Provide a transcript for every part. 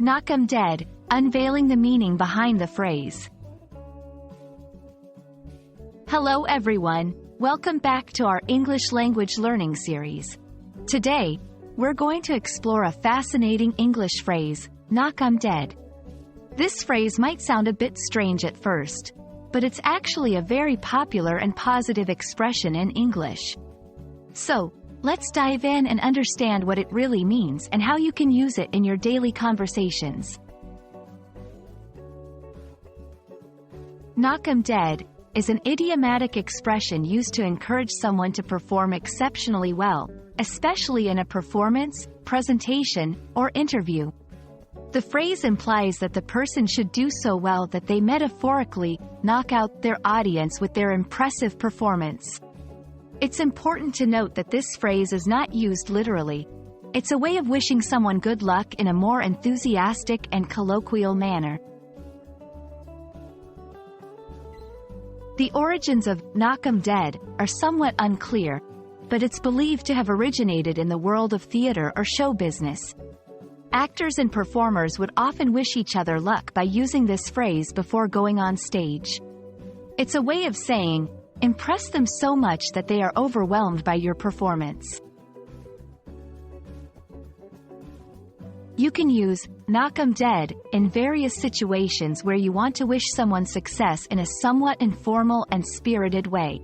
Knock 'em dead, unveiling the meaning behind the phrase. Hello everyone, welcome back to our English language learning series. Today, we're going to explore a fascinating English phrase, knock 'em dead. This phrase might sound a bit strange at first, but it's actually a very popular and positive expression in English. So, let's dive in and understand what it really means and how you can use it in your daily conversations. Knock 'em dead is an idiomatic expression used to encourage someone to perform exceptionally well, especially in a performance, presentation, or interview. The phrase implies that the person should do so well that they metaphorically knock out their audience with their impressive performance. It's important to note that this phrase is not used literally. It's a way of wishing someone good luck in a more enthusiastic and colloquial manner. The origins of knock 'em dead are somewhat unclear, but it's believed to have originated in the world of theater or show business. Actors and performers would often wish each other luck by using this phrase before going on stage. It's a way of saying, impress them so much that they are overwhelmed by your performance. You can use knock 'em dead in various situations where you want to wish someone success in a somewhat informal and spirited way.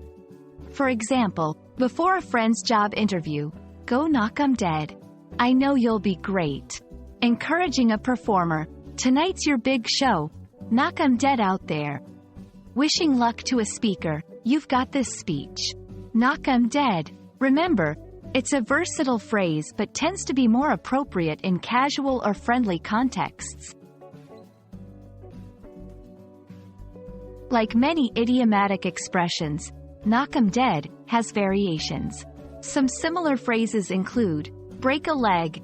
For example, before a friend's job interview, go knock 'em dead. I know you'll be great. Encouraging a performer, tonight's your big show. Knock 'em dead out there. Wishing luck to a speaker, you've got this speech. Knock 'em dead. Remember, it's a versatile phrase but tends to be more appropriate in casual or friendly contexts. Like many idiomatic expressions, knock 'em dead has variations. Some similar phrases include break a leg,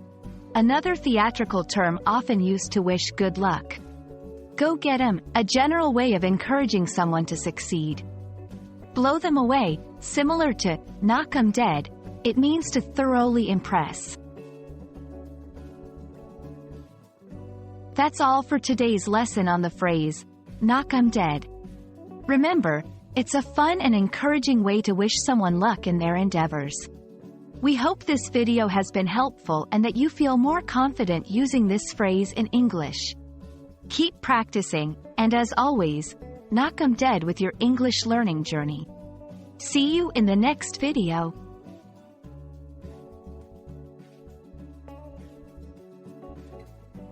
another theatrical term often used to wish good luck. Go get 'em, a general way of encouraging someone to succeed. Blow them away, similar to knock 'em dead, it means to thoroughly impress. That's all for today's lesson on the phrase, knock 'em dead. Remember, it's a fun and encouraging way to wish someone luck in their endeavors. We hope this video has been helpful and that you feel more confident using this phrase in English. Keep practicing, and as always, knock 'em dead with your English learning journey. See you in the next video.